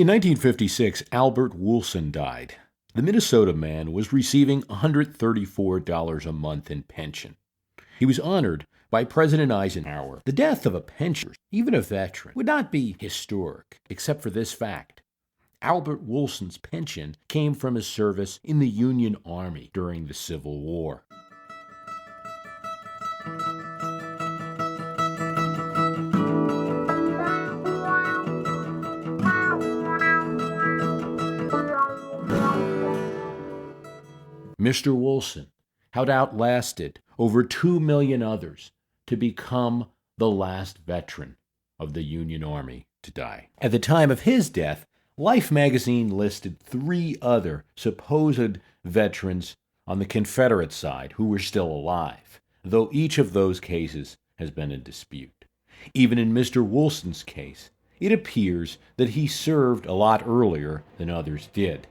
In 1956, Albert Woolson died. The Minnesota man was receiving $134 a month in pension. He was honored by President Eisenhower. The death of a pensioner, even a veteran, would not be historic, except for this fact. Albert Woolson's pension came from his service in the Union Army during the Civil War. Mr. Woolson had outlasted over 2 million others to become the last veteran of the Union Army to die. At the time of his death, Life magazine listed 3 other supposed veterans on the Confederate side who were still alive, though each of those cases has been in dispute. Even in Mr. Woolson's case, it appears that he served a lot earlier than others did.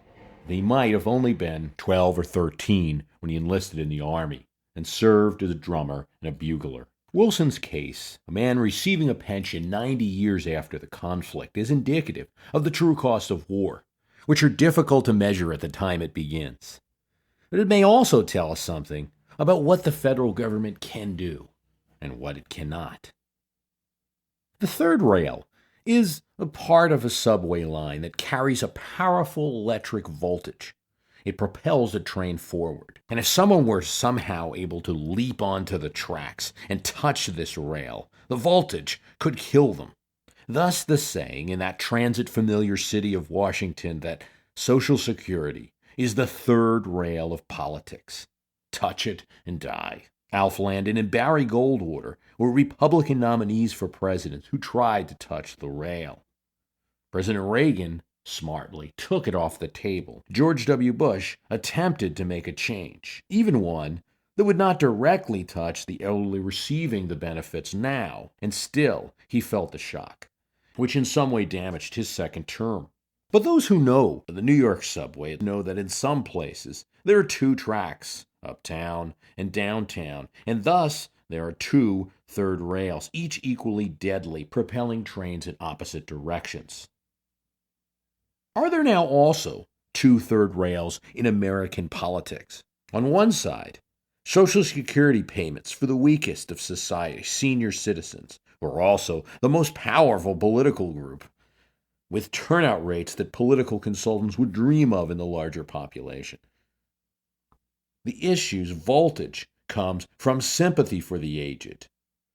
He might have only been 12 or 13 when he enlisted in the Army and served as a drummer and a bugler. Woolson's case, a man receiving a pension 90 years after the conflict, is indicative of the true costs of war, which are difficult to measure at the time it begins. But it may also tell us something about what the federal government can do and what it cannot. The third rail is a part of a subway line that carries a powerful electric voltage. It propels the train forward. And if someone were somehow able to leap onto the tracks and touch this rail, the voltage could kill them. Thus the saying in that transit familiar city of Washington that Social Security is the third rail of politics. Touch it and die. Alf Landon and Barry Goldwater were Republican nominees for president who tried to touch the rail. President Reagan smartly took it off the table. George W. Bush attempted to make a change, even one that would not directly touch the elderly receiving the benefits now, and still he felt the shock, which in some way damaged his second term. But those who know the New York subway know that in some places there are 2 tracks, uptown and downtown, and thus there are 2 third rails, each equally deadly, propelling trains in opposite directions. Are there now also 2 third rails in American politics? On one side, Social Security payments for the weakest of society, senior citizens, who are also the most powerful political group, with turnout rates that political consultants would dream of in the larger population. The issue's voltage comes from sympathy for the aged,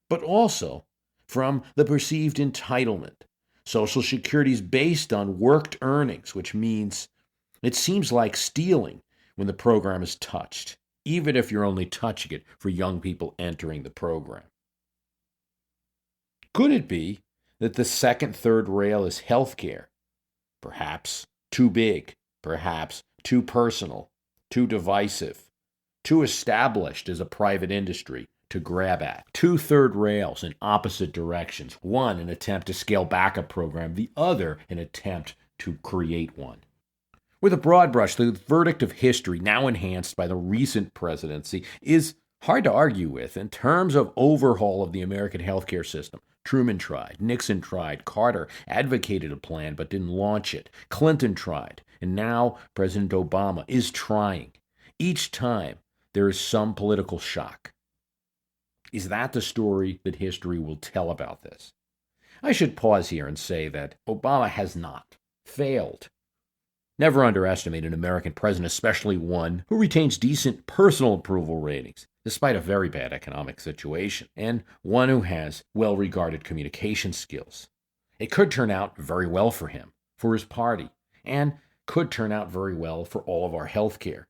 but also from the perceived entitlement. Social Security is based on worked earnings, which means it seems like stealing when the program is touched, even if you're only touching it for young people entering the program. Could it be that the second third rail is healthcare? Perhaps too big, perhaps too personal, too divisive, too established as a private industry to grab at. 2 third rails in opposite directions, one an attempt to scale back a program, the other an attempt to create one. With a broad brush, the verdict of history, now enhanced by the recent presidency, is hard to argue with in terms of overhaul of the American healthcare system. Truman tried, Nixon tried, Carter advocated a plan but didn't launch it, Clinton tried, and now President Obama is trying. Each time, there is some political shock. Is that the story that history will tell about this? I should pause here and say that Obama has not failed. Never underestimate an American president, especially one who retains decent personal approval ratings, despite a very bad economic situation, and one who has well-regarded communication skills. It could turn out very well for him, for his party, and could turn out very well for all of our health care.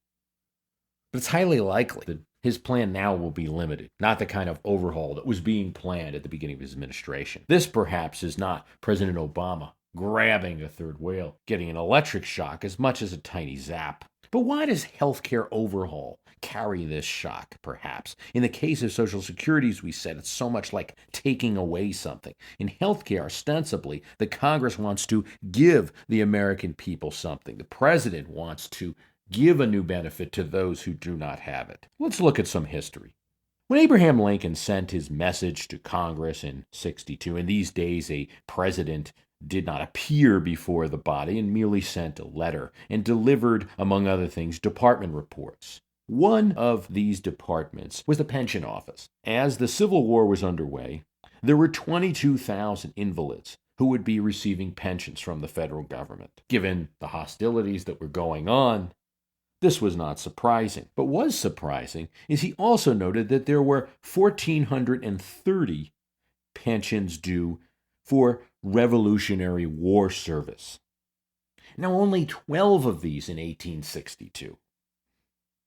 But it's highly likely that his plan now will be limited, not the kind of overhaul that was being planned at the beginning of his administration. This perhaps is not President Obama grabbing a third rail, getting an electric shock as much as a tiny zap. But why does healthcare overhaul carry this shock, perhaps? In the case of Social Security, as we said, it's so much like taking away something. In healthcare, ostensibly, the Congress wants to give the American people something. The president wants to give a new benefit to those who do not have it. Let's look at some history. When Abraham Lincoln sent his message to Congress in '62, in these days a president did not appear before the body and merely sent a letter and delivered, among other things, department reports. One of these departments was the Pension Office. As the Civil War was underway, there were 22,000 invalids who would be receiving pensions from the federal government. Given the hostilities that were going on, this was not surprising. But what was surprising is he also noted that there were 1,430 pensions due for Revolutionary War service. Now, only 12 of these in 1862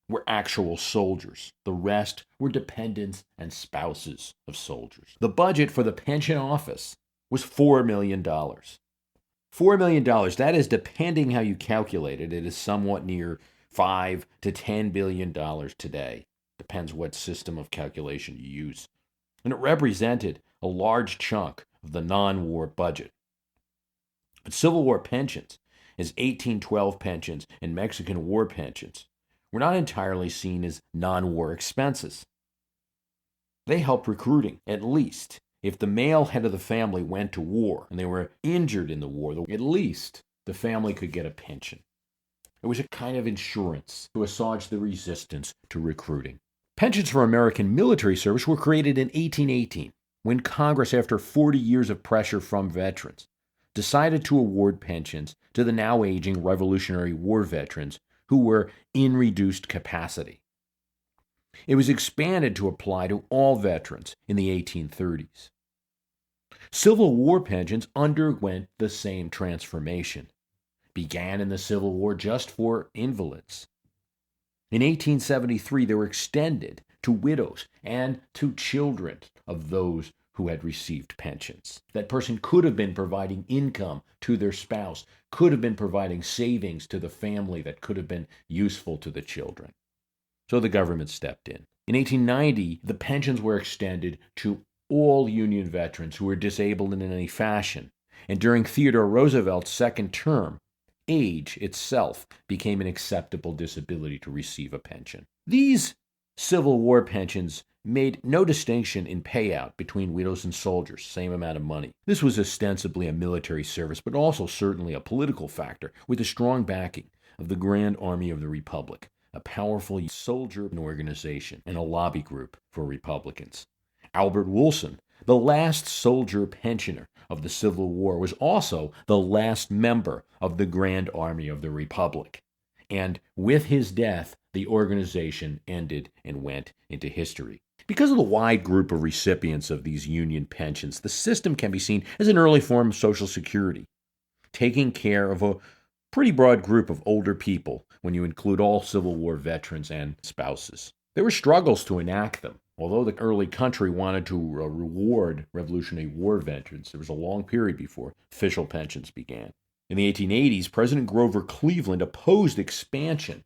were actual soldiers. The rest were dependents and spouses of soldiers. The budget for the Pension Office was $4 million. $4 million, that is, depending how you calculate it, it is somewhat near $5 to $10 billion today. Depends what system of calculation you use. And it represented a large chunk of the non-war budget. But Civil War pensions, as 1812 pensions and Mexican War pensions, were not entirely seen as non-war expenses. They helped recruiting, at least. If the male head of the family went to war and they were injured in the war, at least the family could get a pension. It was a kind of insurance to assuage the resistance to recruiting. Pensions for American military service were created in 1818, when Congress, after 40 years of pressure from veterans, decided to award pensions to the now aging Revolutionary War veterans who were in reduced capacity. It was expanded to apply to all veterans in the 1830s. Civil War pensions underwent the same transformation. Began in the Civil War just for invalids. In 1873, they were extended to widows and to children of those who had received pensions. That person could have been providing income to their spouse, could have been providing savings to the family that could have been useful to the children. So the government stepped in. In 1890, the pensions were extended to all Union veterans who were disabled in any fashion. And during Theodore Roosevelt's second term, age itself became an acceptable disability to receive a pension. These Civil War pensions made no distinction in payout between widows and soldiers, same amount of money. This was ostensibly a military service, but also certainly a political factor, with the strong backing of the Grand Army of the Republic, a powerful soldier organization and a lobby group for Republicans. Albert Wilson, the last soldier pensioner of the Civil War, was also the last member of the Grand Army of the Republic. And with his death, the organization ended and went into history. Because of the wide group of recipients of these Union pensions, the system can be seen as an early form of Social Security, taking care of a pretty broad group of older people when you include all Civil War veterans and spouses. There were struggles to enact them. Although the early country wanted to reward Revolutionary War veterans, there was a long period before official pensions began. In the 1880s, President Grover Cleveland opposed expansion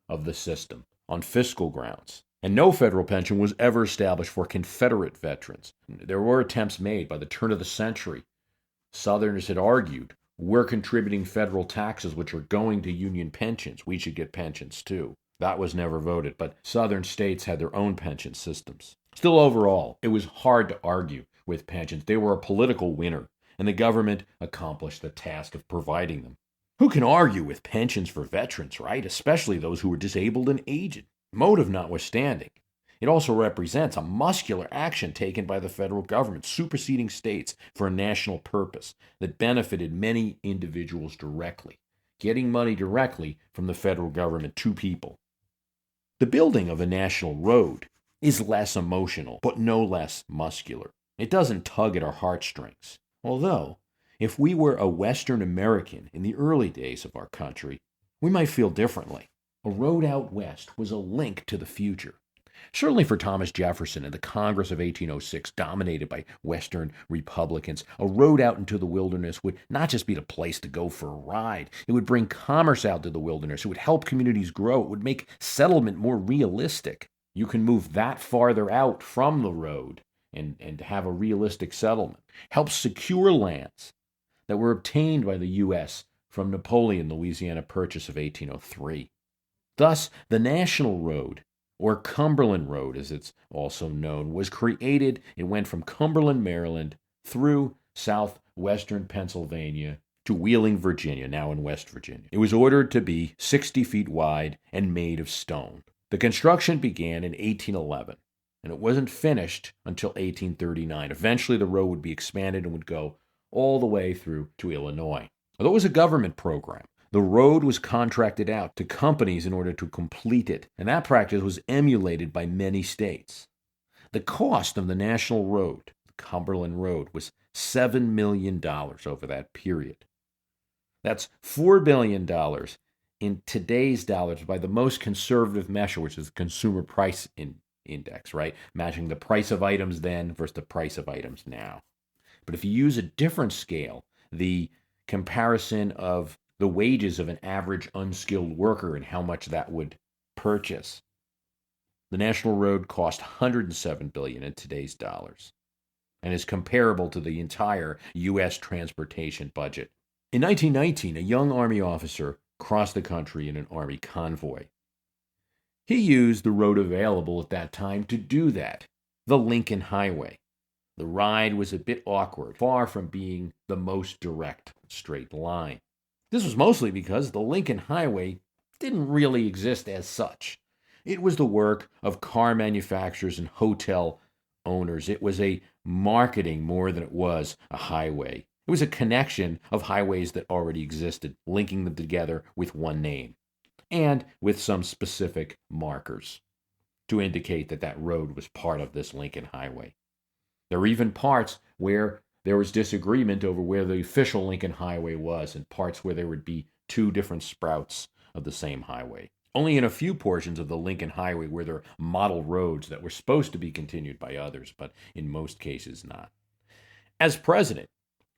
of the system on fiscal grounds, and no federal pension was ever established for Confederate veterans. There were attempts made by the turn of the century. Southerners had argued, we're contributing federal taxes which are going to Union pensions. We should get pensions too. That was never voted, but Southern states had their own pension systems. Still, overall, it was hard to argue with pensions. They were a political winner, and the government accomplished the task of providing them. Who can argue with pensions for veterans, right? Especially those who were disabled and aged. Motive notwithstanding, it also represents a muscular action taken by the federal government, superseding states for a national purpose that benefited many individuals directly, getting money directly from the federal government to people. The building of a national road is less emotional, but no less muscular. It doesn't tug at our heartstrings. Although, if we were a Western American in the early days of our country, we might feel differently. A road out west was a link to the future. Certainly for Thomas Jefferson and the Congress of 1806, dominated by Western Republicans, a road out into the wilderness would not just be the place to go for a ride. It would bring commerce out to the wilderness. It would help communities grow. It would make settlement more realistic. You can move that farther out from the road and have a realistic settlement. Help secure lands that were obtained by the U.S. from Napoleon Louisiana Purchase of 1803. Thus, the National Road, or Cumberland Road as it's also known, was created. It went from Cumberland, Maryland, through southwestern Pennsylvania to Wheeling, Virginia, now in West Virginia. It was ordered to be 60 feet wide and made of stone. The construction began in 1811, and it wasn't finished until 1839. Eventually, the road would be expanded and would go all the way through to Illinois. Although it was a government program, the road was contracted out to companies in order to complete it, and that practice was emulated by many states. The cost of the national road, the Cumberland Road, was $7 million over that period. That's $4 billion in today's dollars by the most conservative measure, which is the Consumer Price Index, right? Matching the price of items then versus the price of items now. But if you use a different scale, the comparison of the wages of an average unskilled worker and how much that would purchase, the national road cost $107 billion in today's dollars and is comparable to the entire U.S. transportation budget. In 1919, a young Army officer crossed the country in an Army convoy. He used the road available at that time to do that, the Lincoln Highway. The ride was a bit awkward, far from being the most direct straight line. This was mostly because the Lincoln Highway didn't really exist as such. It was the work of car manufacturers and hotel owners. It was a marketing more than it was a highway. It was a connection of highways that already existed, linking them together with one name and with some specific markers to indicate that that road was part of this Lincoln Highway. There were even parts where there was disagreement over where the official Lincoln Highway was and parts where there would be two different sprouts of the same highway. Only in a few portions of the Lincoln Highway were there model roads that were supposed to be continued by others, but in most cases not. As president,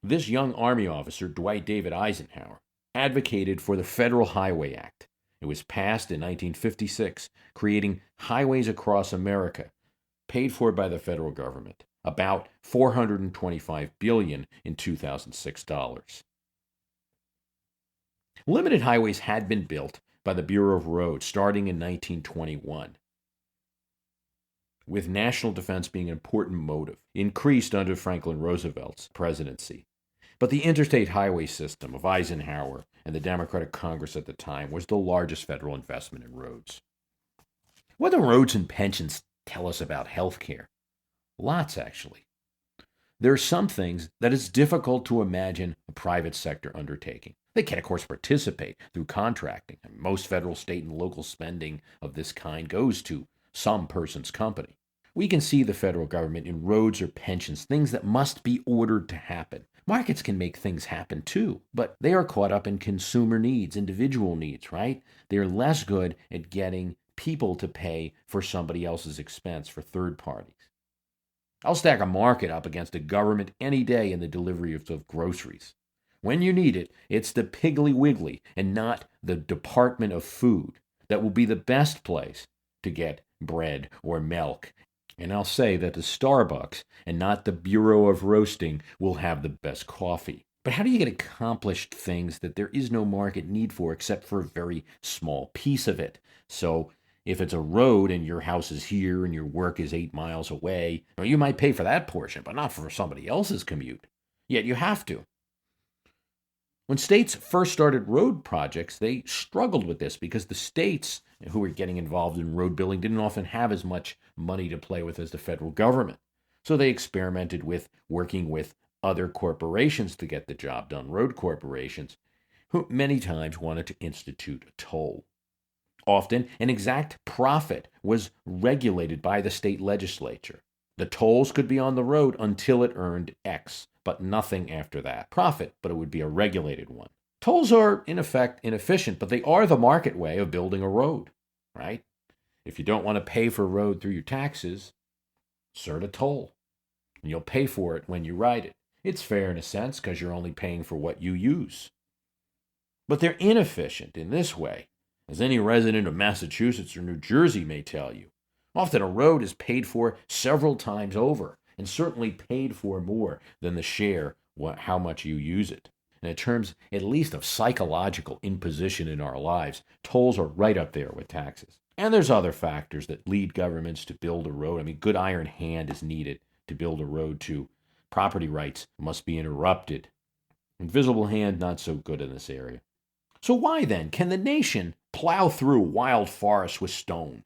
this young Army officer, Dwight David Eisenhower, advocated for the Federal Highway Act. It was passed in 1956, creating highways across America, paid for by the federal government, about $425 billion in 2006 dollars. Limited highways had been built by the Bureau of Roads starting in 1921, with national defense being an important motive, increased under Franklin Roosevelt's presidency. But the interstate highway system of Eisenhower and the Democratic Congress at the time was the largest federal investment in roads. What do roads and pensions tell us about health care? Lots, actually. There are some things that it's difficult to imagine a private sector undertaking. They can, of course, participate through contracting. And most federal, state, and local spending of this kind goes to some person's company. We can see the federal government in roads or pensions, things that must be ordered to happen. Markets can make things happen too, but they are caught up in consumer needs, individual needs, right? They're less good at getting people to pay for somebody else's expense for third parties. I'll stack a market up against a government any day in the delivery of groceries. When you need it, it's the Piggly Wiggly and not the Department of Food that will be the best place to get bread or milk. And I'll say that the Starbucks and not the Bureau of Roasting will have the best coffee. But how do you get accomplished things that there is no market need for except for a very small piece of it? So if it's a road and your house is here and your work is 8 miles away, well, you might pay for that portion, but not for somebody else's commute. Yet you have to. When states first started road projects, they struggled with this because the states who were getting involved in road building didn't often have as much money to play with as the federal government. So they experimented with working with other corporations to get the job done, road corporations, who many times wanted to institute a toll. Often, an exact profit was regulated by the state legislature. The tolls could be on the road until it earned X, but nothing after that. Profit, but it would be a regulated one. Tolls are, in effect, inefficient, but they are the market way of building a road, right? If you don't want to pay for a road through your taxes, insert a toll, and you'll pay for it when you ride it. It's fair in a sense because you're only paying for what you use. But they're inefficient in this way, as any resident of Massachusetts or New Jersey may tell you. Often a road is paid for several times over, and certainly paid for more than the share how much you use it. And in terms, at least, of psychological imposition in our lives, tolls are right up there with taxes. And there's other factors that lead governments to build a road. I mean, good iron hand is needed to build a road to Property rights must be interrupted. Invisible hand, not so good in this area. So why then can the nation plow through wild forests with stone,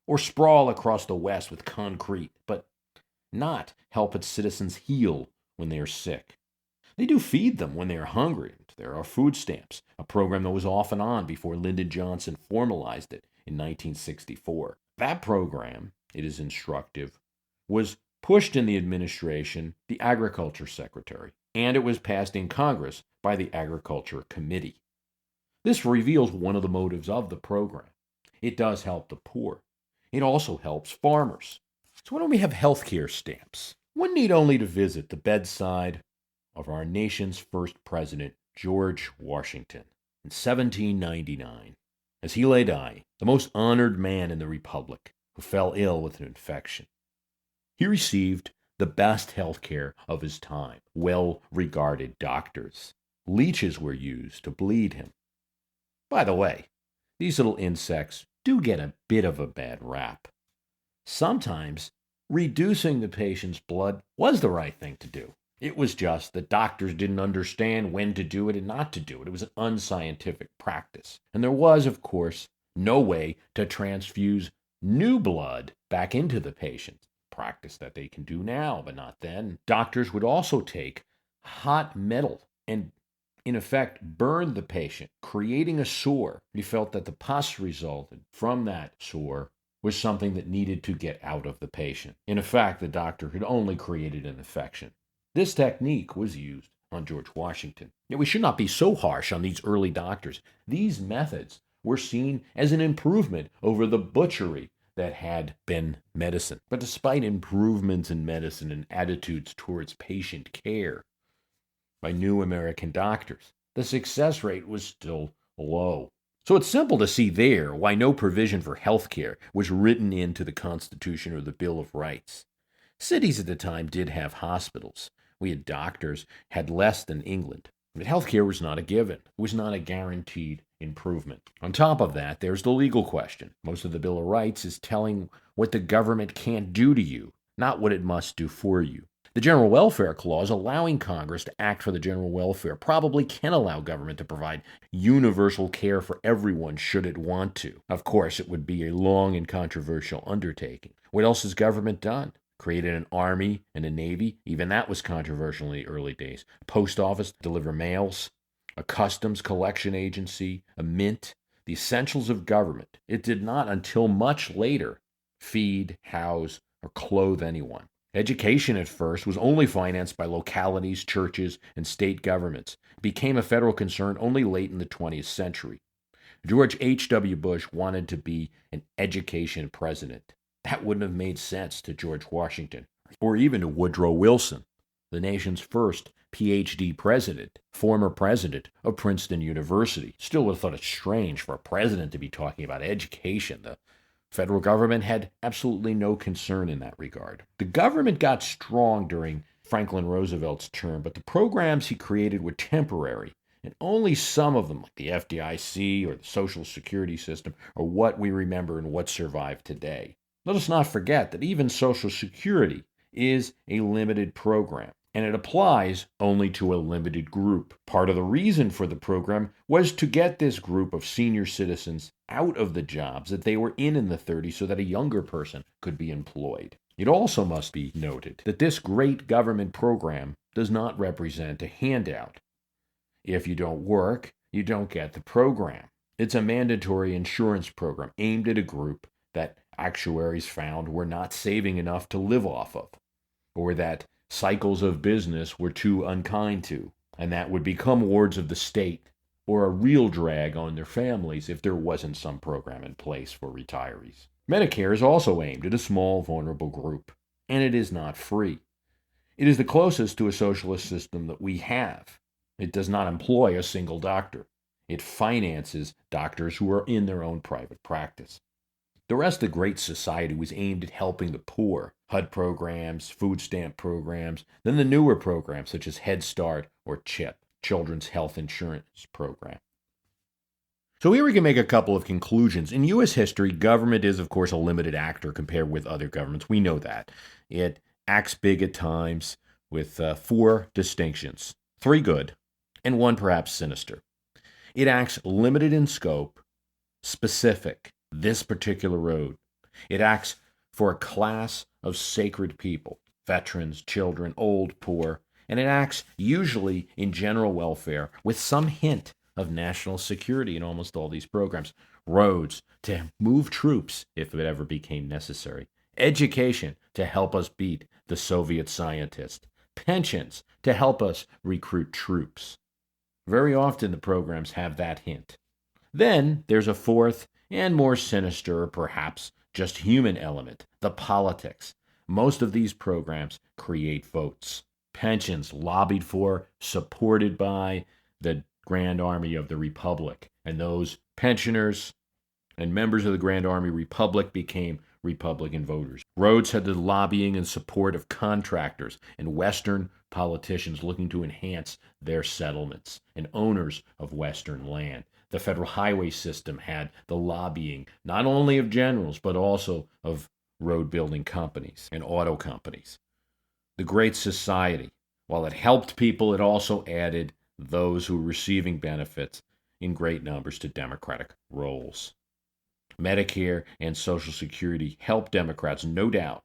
or sprawl across the West with concrete, but not help its citizens heal when they are sick? They do feed them when they are hungry. There are food stamps, a program that was off and on before Lyndon Johnson formalized it in 1964. That program, it is instructive, was pushed in the administration, the Agriculture Secretary, and it was passed in Congress by the Agriculture Committee. This reveals one of the motives of the program. It does help the poor. It also helps farmers. So why don't we have healthcare stamps? One need only to visit the bedside of our nation's first president, George Washington, in 1799, as he lay dying, the most honored man in the Republic, who fell ill with an infection. He received the best health care of his time, well-regarded doctors. Leeches were used to bleed him. By the way, these little insects do get a bit of a bad rap. Sometimes reducing the patient's blood was the right thing to do. It was just that doctors didn't understand when to do it and not to do it. It was an unscientific practice. And there was, of course, no way to transfuse new blood back into the patient. Practice that they can do now, but not then. Doctors would also take hot metal and, in effect, burn the patient, creating a sore. He felt that the pus resulted from that sore was something that needed to get out of the patient. In effect, the doctor had only created an infection. This technique was used on George Washington. Yet we should not be so harsh on these early doctors. These methods were seen as an improvement over the butchery that had been medicine. But despite improvements in medicine and attitudes towards patient care by new American doctors, the success rate was still low. So it's simple to see there why no provision for health care was written into the Constitution or the Bill of Rights. Cities at the time did have hospitals. We had doctors, had less than England. But health care was not a given. It was not a guaranteed improvement. On top of that, there's the legal question. Most of the Bill of Rights is telling what the government can't do to you, not what it must do for you. The General Welfare Clause, allowing Congress to act for the general welfare, probably can allow government to provide universal care for everyone should it want to. Of course, it would be a long and controversial undertaking. What else has government done? Created an army and a navy. Even that was controversial in the early days. A post office to deliver mails, a customs collection agency, a mint, the essentials of government. It did not until much later feed, house, or clothe anyone. Education at first was only financed by localities, churches, and state governments. It became a federal concern only late in the 20th century. George H.W. Bush wanted to be an education president. That wouldn't have made sense to George Washington, or even to Woodrow Wilson, the nation's first PhD president, former president of Princeton University. Still would have thought it strange for a president to be talking about education. The federal government had absolutely no concern in that regard. The government got strong during Franklin Roosevelt's term, but the programs he created were temporary, and only some of them, like the FDIC or the Social Security system, are what we remember and what survive today. Let us not forget that even Social Security is a limited program, and it applies only to a limited group. Part of the reason for the program was to get this group of senior citizens out of the jobs that they were in the 30s so that a younger person could be employed. It also must be noted that this great government program does not represent a handout. If you don't work, you don't get the program. It's a mandatory insurance program aimed at a group that actuaries found were not saving enough to live off of, or that cycles of business were too unkind to, and that would become wards of the state or a real drag on their families if there wasn't some program in place for retirees. Medicare is also aimed at a small, vulnerable group, and it is not free. It is the closest to a socialist system that we have. It does not employ a single doctor. It finances doctors who are in their own private practice. The rest of the Great Society was aimed at helping the poor, HUD programs, food stamp programs, then the newer programs such as Head Start or CHIP, Children's Health Insurance Program. So here we can make a couple of conclusions. In U.S. history, government is, of course, a limited actor compared with other governments. We know that. It acts big at times, with four distinctions, three good and one perhaps sinister. It acts limited in scope, specific, this particular road. It acts for a class of sacred people, veterans, children, old, poor, and it acts usually in general welfare with some hint of national security in almost all these programs. Roads to move troops if it ever became necessary. Education to help us beat the Soviet scientists. Pensions to help us recruit troops. Very often the programs have that hint. Then there's a fourth and more sinister, or perhaps just human element, the politics. Most of these programs create votes. Pensions lobbied for, supported by the Grand Army of the Republic. And those pensioners and members of the Grand Army Republic became Republican voters. Roads had the lobbying and support of contractors and Western politicians looking to enhance their settlements and owners of Western land. The federal highway system had the lobbying not only of generals, but also of road building companies and auto companies. The Great Society, while it helped people, it also added those who were receiving benefits in great numbers to Democratic rolls. Medicare and Social Security helped Democrats, no doubt,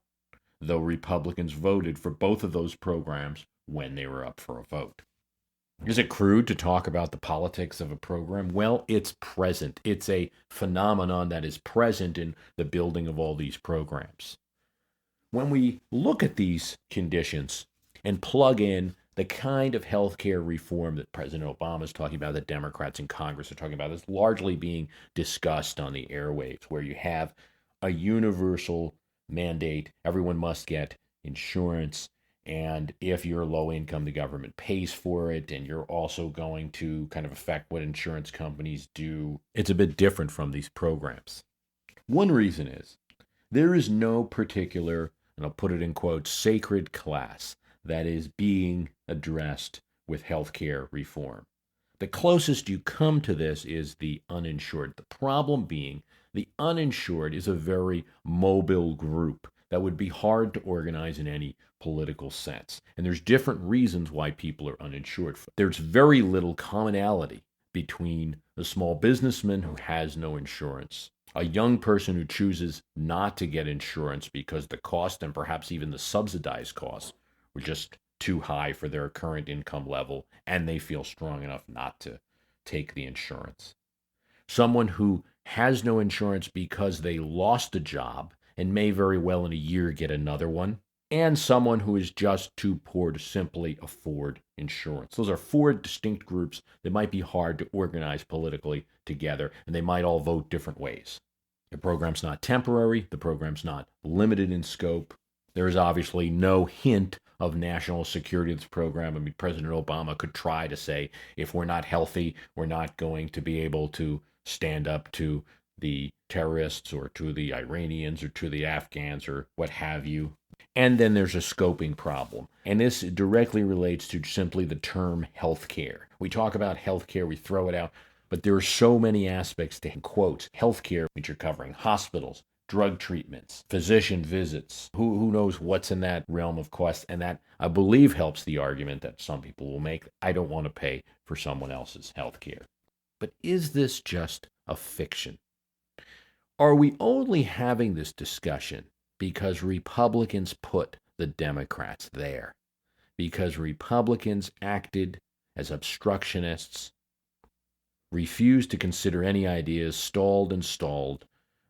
though Republicans voted for both of those programs when they were up for a vote. Is it crude to talk about the politics of a program? Well, it's present. It's a phenomenon that is present in the building of all these programs. When we look at these conditions and plug in the kind of healthcare reform that President Obama is talking about, that Democrats in Congress are talking about, is largely being discussed on the airwaves, where you have a universal mandate. Everyone must get insurance. And if you're low income, the government pays for it. And you're also going to kind of affect what insurance companies do. It's a bit different from these programs. One reason is there is no particular, and I'll put it in quotes, sacred class that is being addressed with healthcare reform. The closest you come to this is the uninsured. The problem being the uninsured is a very mobile group that would be hard to organize in any political sense. And there's different reasons why people are uninsured. There's very little commonality between a small businessman who has no insurance, a young person who chooses not to get insurance because the cost and perhaps even the subsidized costs were just too high for their current income level, and they feel strong enough not to take the insurance. Someone who has no insurance because they lost a job and may very well in a year get another one, and someone who is just too poor to simply afford insurance. Those are four distinct groups that might be hard to organize politically together, and they might all vote different ways. The program's not temporary. The program's not limited in scope. There is obviously no hint of national security of this program. I mean, President Obama could try to say, if we're not healthy, we're not going to be able to stand up to the terrorists or to the Iranians or to the Afghans or what have you. And then there's a scoping problem. And this directly relates to simply the term healthcare. We talk about healthcare, we throw it out, but there are so many aspects to, quote, healthcare, which are covering hospitals, drug treatments, physician visits. Who knows what's in that realm of cost? And that, I believe, helps the argument that some people will make. I don't want to pay for someone else's healthcare. But is this just a fiction? Are we only having this discussion because Republicans put the Democrats there? Because Republicans acted as obstructionists, refused to consider any ideas, stalled,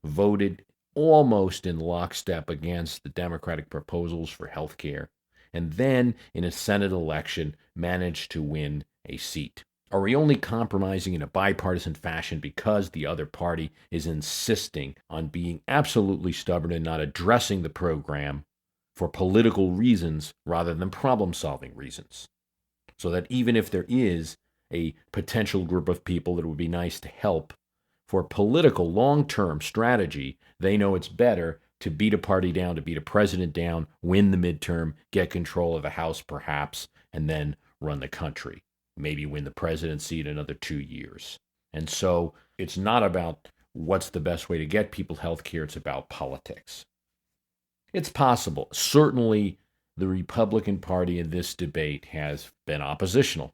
voted almost in lockstep against the Democratic proposals for health care, and then in a Senate election managed to win a seat? Are we only compromising in a bipartisan fashion because the other party is insisting on being absolutely stubborn and not addressing the program for political reasons rather than problem-solving reasons? So that even if there is a potential group of people that it would be nice to help, for political long-term strategy, they know it's better to beat a party down, to beat a president down, win the midterm, get control of the House perhaps, and then run the country. Maybe win the presidency in another 2 years. And so it's not about what's the best way to get people health care, it's about politics. It's possible. Certainly the Republican Party in this debate has been oppositional.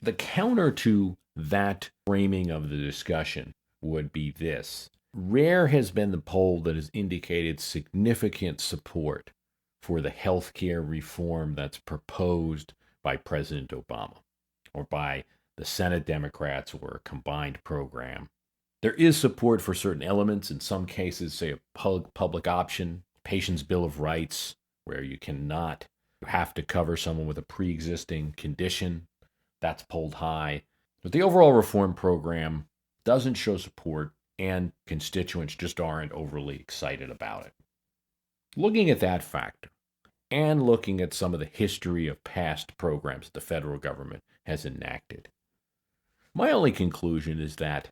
The counter to that framing of the discussion would be this. Rare has been the poll that has indicated significant support for the health care reform that's proposed by President Obama or by the Senate Democrats or a combined program. There is support for certain elements, in some cases, say a public option, patient's bill of rights, where you have to cover someone with a pre-existing condition. That's polled high. But the overall reform program doesn't show support, and constituents just aren't overly excited about it. Looking at that factor, and looking at some of the history of past programs the federal government has enacted, my only conclusion is that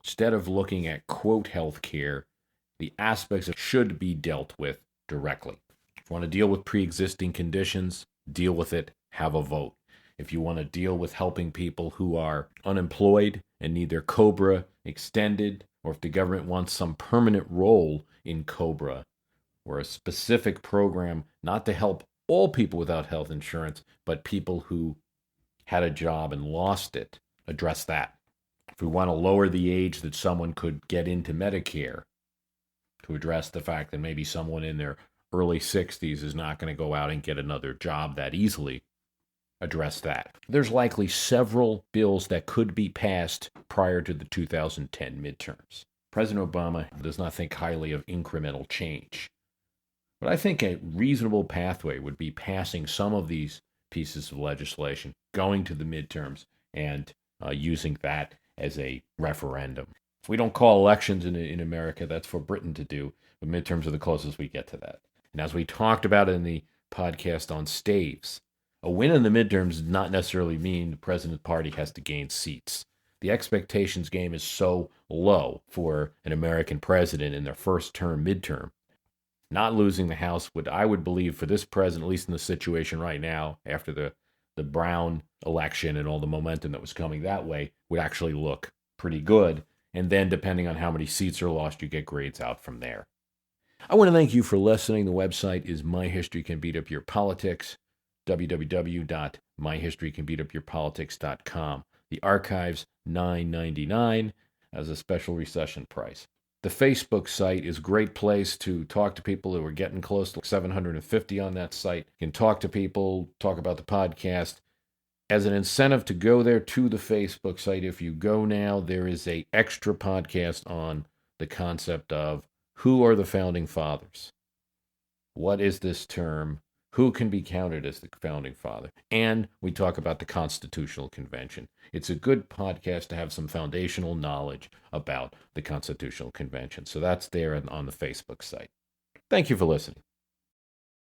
instead of looking at, quote, health care, the aspects should be dealt with directly. If you want to deal with pre-existing conditions, deal with it, have a vote. If you want to deal with helping people who are unemployed and need their COBRA extended, or if the government wants some permanent role in COBRA, or a specific program not to help all people without health insurance, but people who had a job and lost it, address that. If we want to lower the age that someone could get into Medicare, to address the fact that maybe someone in their early 60s is not going to go out and get another job that easily, address that. There's likely several bills that could be passed prior to the 2010 midterms. President Obama does not think highly of incremental change. But I think a reasonable pathway would be passing some of these pieces of legislation, going to the midterms, and using that as a referendum. We don't call elections in America. That's for Britain to do. But midterms are the closest we get to that. And as we talked about in the podcast on staves, a win in the midterms does not necessarily mean the president's party has to gain seats. The expectations game is so low for an American president in their first term midterm. Not losing the House I would believe for this president, at least in the situation right now, after the Brown election and all the momentum that was coming that way, would actually look pretty good. And then depending on how many seats are lost, you get grades out from there. I want to thank you for listening. The website is My History Can Beat Up Your Politics, www.myhistorycanbeatupyourpolitics.com. The archives, $9.99 as a special recession price. The Facebook site is a great place to talk to people who are getting close to 750 on that site. You can talk to people, talk about the podcast. As an incentive to go there to the Facebook site, if you go now, there is an extra podcast on the concept of who are the founding fathers? What is this term? Who can be counted as the founding father? And we talk about the Constitutional Convention. It's a good podcast to have some foundational knowledge about the Constitutional Convention. So that's there on the Facebook site. Thank you for listening.